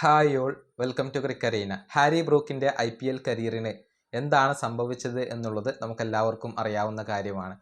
Hi all, welcome to ക്രിക്കറീന. Harry ബ്രൂക്കിൻ്റെ IPL കരിയറിന് എന്താണ് സംഭവിച്ചത് എന്നുള്ളത് നമുക്കെല്ലാവർക്കും അറിയാവുന്ന കാര്യമാണ്.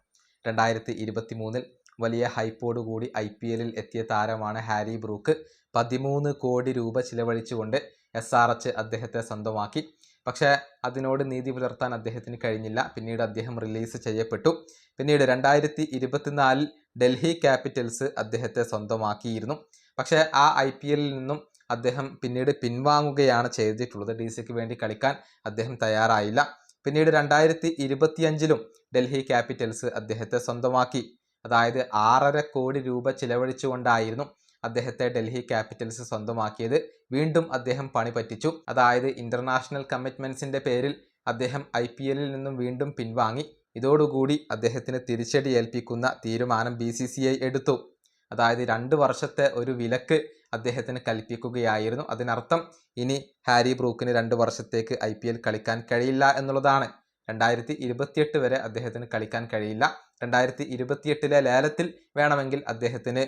2023 വലിയ ഹൈപ്പോടുകൂടി IPLൽ എത്തിയ താരമാണ് ഹാരി ബ്രൂക്ക്. 13 കോടി രൂപ ചിലവഴിച്ചുകൊണ്ട് SRH അദ്ദേഹത്തെ സ്വന്തമാക്കി. പക്ഷേ അതിനോട് നീതി പുലർത്താൻ അദ്ദേഹത്തിന് കഴിഞ്ഞില്ല. പിന്നീട് അദ്ദേഹം റിലീസ് ചെയ്യപ്പെട്ടു. പിന്നീട് 2024 ഡൽഹി ക്യാപിറ്റൽസ് അദ്ദേഹത്തെ സ്വന്തമാക്കിയിരുന്നു. പക്ഷേ ആ IPLൽ നിന്നും അദ്ദേഹം പിന്നീട് പിൻവാങ്ങുകയാണ് ചെയ്തിട്ടുള്ളത്. DCക്ക് വേണ്ടി കളിക്കാൻ അദ്ദേഹം തയ്യാറായില്ല. പിന്നീട് 2025 ഡൽഹി ക്യാപിറ്റൽസ് അദ്ദേഹത്തെ സ്വന്തമാക്കി. അതായത് 6.5 കോടി രൂപ ചിലവഴിച്ചുകൊണ്ടായിരുന്നു അദ്ദേഹത്തെ ഡൽഹി ക്യാപിറ്റൽസ് സ്വന്തമാക്കിയത്. വീണ്ടും അദ്ദേഹം പണി പറ്റിച്ചു. അതായത് ഇന്റർനാഷണൽ കമ്മിറ്റ്മെന്റ്സിന്റെ പേരിൽ അദ്ദേഹം IPLൽ നിന്നും വീണ്ടും പിൻവാങ്ങി. ഇതോടുകൂടി അദ്ദേഹത്തിന് തിരിച്ചടി ഏൽപ്പിക്കുന്ന തീരുമാനം BCCI എടുത്തു. അതായത് 2 വർഷത്തെ ഒരു വിലക്ക് അദ്ദേഹത്തിന് കൽപ്പിക്കുകയായിരുന്നു. അതിനർത്ഥം ഇനി ഹാരി ബ്രൂക്കിന് 2 വർഷത്തേക്ക് IPL കളിക്കാൻ കഴിയില്ല എന്നുള്ളതാണ്. 2028 വരെ അദ്ദേഹത്തിന് കളിക്കാൻ കഴിയില്ല. 2028 ലേലത്തിൽ വേണമെങ്കിൽ അദ്ദേഹത്തിന്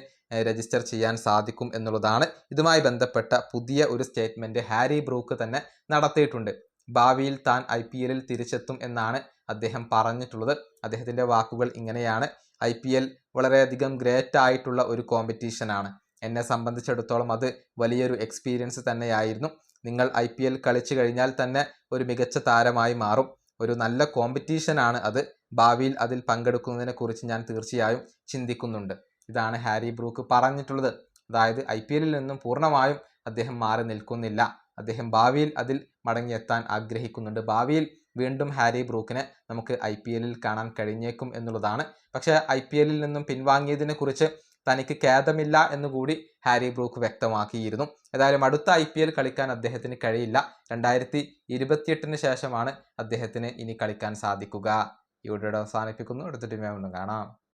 രജിസ്റ്റർ ചെയ്യാൻ സാധിക്കും എന്നുള്ളതാണ്. ഇതുമായി ബന്ധപ്പെട്ട പുതിയ ഒരു സ്റ്റേറ്റ്മെന്റ് ഹാരി ബ്രൂക്ക് തന്നെ നടത്തിയിട്ടുണ്ട്. ഭാവിയിൽ താൻ IPLൽ തിരിച്ചെത്തും എന്നാണ് അദ്ദേഹം പറഞ്ഞിട്ടുള്ളത്. അദ്ദേഹത്തിൻ്റെ വാക്കുകൾ ഇങ്ങനെയാണ്: IPL വളരെയധികം ഗ്രേറ്റ് ആയിട്ടുള്ള ഒരു കോമ്പറ്റീഷനാണ്. എന്നെ സംബന്ധിച്ചിടത്തോളം അത് വലിയൊരു എക്സ്പീരിയൻസ് തന്നെയായിരുന്നു. നിങ്ങൾ IPL കളിച്ചു കഴിഞ്ഞാൽ തന്നെ ഒരു മികച്ച താരമായി മാറും. ഒരു നല്ല കോമ്പറ്റീഷനാണ് അത്. ഭാവിയിൽ അതിൽ പങ്കെടുക്കുന്നതിനെ കുറിച്ച് ഞാൻ തീർച്ചയായും ചിന്തിക്കുന്നുണ്ട്. ഇതാണ് ഹാരി ബ്രൂക്ക് പറഞ്ഞിട്ടുള്ളത്. അതായത് IPLൽ നിന്നും പൂർണ്ണമായും അദ്ദേഹം മാറി നിൽക്കുന്നില്ല. അദ്ദേഹം ഭാവിയിൽ അതിൽ മടങ്ങിയെത്താൻ ആഗ്രഹിക്കുന്നുണ്ട്. ഭാവിയിൽ വീണ്ടും ഹാരി ബ്രൂക്കിനെ നമുക്ക് IPLൽ കാണാൻ കഴിഞ്ഞേക്കും എന്നുള്ളതാണ്. പക്ഷേ IPLൽ നിന്നും പിൻവാങ്ങിയതിനെ കുറിച്ച് തനിക്ക് ഖേദമില്ല എന്നുകൂടി ഹാരി ബ്രൂക്ക് വ്യക്തമാക്കിയിരുന്നു. ഏതായാലും അടുത്ത IPL കളിക്കാൻ അദ്ദേഹത്തിന് കഴിയില്ല. 2028 ശേഷമാണ് അദ്ദേഹത്തിന് ഇനി കളിക്കാൻ സാധിക്കുക. ഈ വീഡിയോ അവസാനിപ്പിക്കുന്നു. അടുത്ത ടീം കാണാം.